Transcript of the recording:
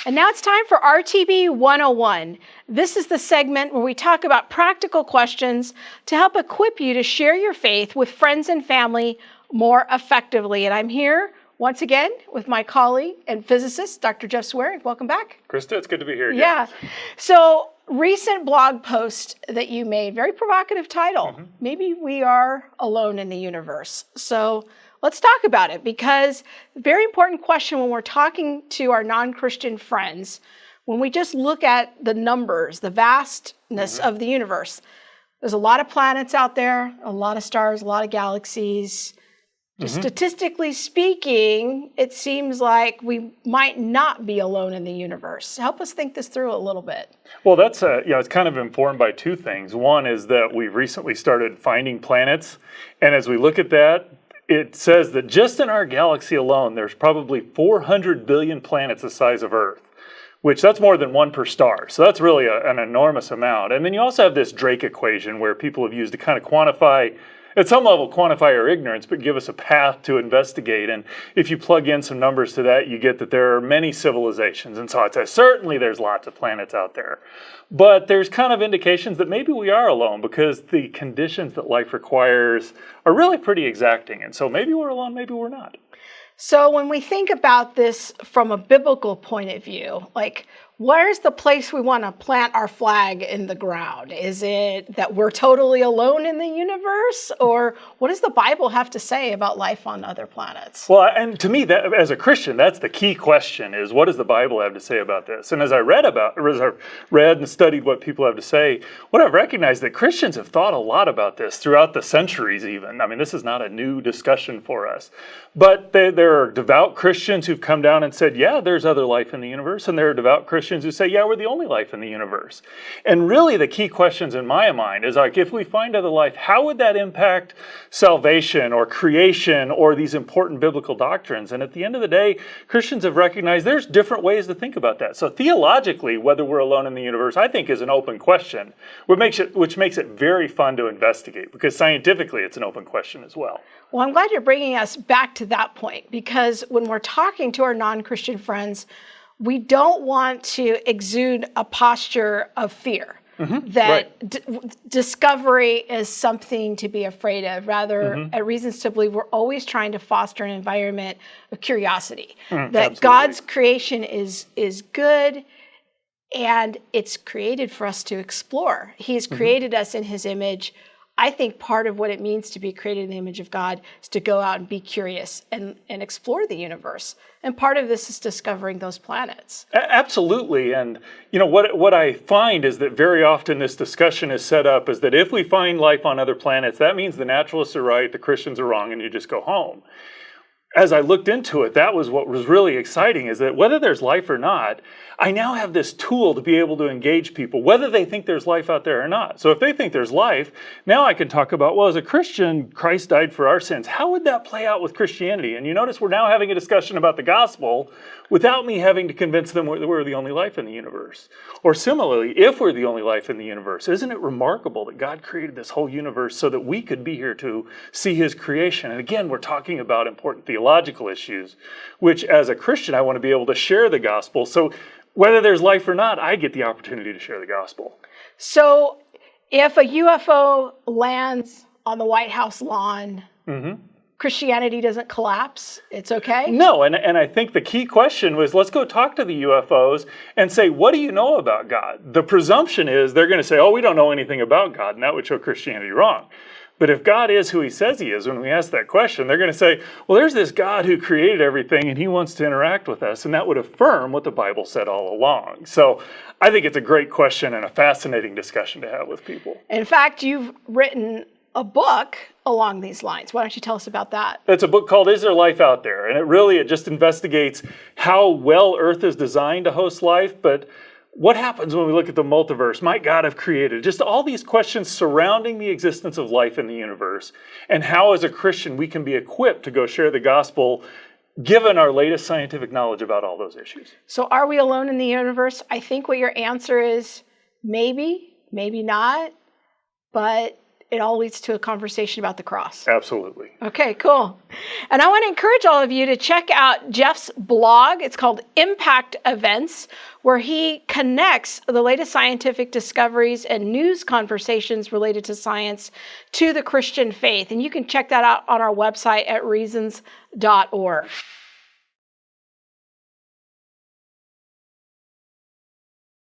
And now it's time for RTB 101. This is the segment where we talk about practical questions to help equip you to share your faith with friends and family more effectively. And I'm here once again with my colleague and physicist, Dr. Jeff Zweerink. Welcome back. Krista, it's good to be here again. Yeah. So, recent blog post that you made, very provocative title. Maybe we are alone in the universe. So, let's talk about it, because very important question when we're talking to our non-Christian friends, when we just look at the numbers, the vastness of the universe. There's a lot of planets out there, a lot of stars, a lot of galaxies. Just statistically speaking, it seems like we might not be alone in the universe. Help us think this through a little bit. Well, that's it's kind of informed by two things. One is that we've recently started finding planets, and as we look at that, it says that just in our galaxy alone, there's probably 400 billion planets the size of Earth, which that's more than one per star. So that's really an enormous amount. And then you also have this Drake equation where people have used to kind of quantify, at some level, quantify our ignorance, but give us a path to investigate. And if you plug in some numbers to that, you get that there are many civilizations. And so it says certainly there's lots of planets out there. But there's kind of indications that maybe we are alone, because the conditions that life requires are really pretty exacting. And so maybe we're alone, maybe we're not. So when we think about this from a biblical point of view, like, where's the place we want to plant our flag in the ground? Is it that we're totally alone in the universe? Or what does the Bible have to say about life on other planets? Well, and to me, that, as a Christian, that's the key question, is what does the Bible have to say about this? And as I read and studied what people have to say, what I've recognized that Christians have thought a lot about this throughout the centuries even. I mean, this is not a new discussion for us. But there are devout Christians who've come down and said, yeah, there's other life in the universe. And there are devout Christians who say, yeah, we're the only life in the universe. And really the key questions in my mind is, like, if we find other life, how would that impact salvation or creation or these important biblical doctrines? And at the end of the day, Christians have recognized there's different ways to think about that. So theologically, whether we're alone in the universe, I think is an open question, which makes it very fun to investigate, because scientifically it's an open question as well. Well, I'm glad you're bringing us back to that point, because when we're talking to our non-Christian friends, we don't want to exude a posture of fear, that discovery is something to be afraid of. Rather, at reasons to believe, we're always trying to foster an environment of curiosity, that absolutely. God's creation is good, and it's created for us to explore. He's created us in his image. I think part of what it means to be created in the image of God is to go out and be curious and explore the universe. And part of this is discovering those planets. Absolutely. And you know what I find is that very often this discussion is set up as that if we find life on other planets, that means the naturalists are right, the Christians are wrong, and you just go home. As I looked into it, that was what was really exciting, is that whether there's life or not, I now have this tool to be able to engage people, whether they think there's life out there or not. So if they think there's life, now I can talk about, well, as a Christian, Christ died for our sins. How would that play out with Christianity? And you notice we're now having a discussion about the gospel without me having to convince them that we're the only life in the universe. Or similarly, if we're the only life in the universe, isn't it remarkable that God created this whole universe so that we could be here to see his creation? And again, we're talking about important theological issues, which as a Christian, I want to be able to share the gospel. So whether there's life or not, I get the opportunity to share the gospel. So if a UFO lands on the White House lawn, Christianity doesn't collapse, it's okay? No, and I think the key question was, let's go talk to the UFOs and say, what do you know about God? The presumption is they're going to say, oh, we don't know anything about God, and that would show Christianity wrong. But if God is who he says he is, when we ask that question, they're going to say, well, there's this God who created everything and he wants to interact with us. And that would affirm what the Bible said all along. So I think it's a great question and a fascinating discussion to have with people. In fact, you've written a book along these lines. Why don't you tell us about that? It's a book called Is There Life Out There? And it just investigates how well Earth is designed to host life, but what happens when we look at the multiverse? Might God have created? Just all these questions surrounding the existence of life in the universe, and how as a Christian we can be equipped to go share the gospel given our latest scientific knowledge about all those issues. So are we alone in the universe? I think what your answer is maybe, maybe not, but it all leads to a conversation about the cross. Absolutely. Okay, cool. And I want to encourage all of you to check out Jeff's blog. It's called Impact Events, where he connects the latest scientific discoveries and news conversations related to science to the Christian faith. And you can check that out on our website at reasons.org.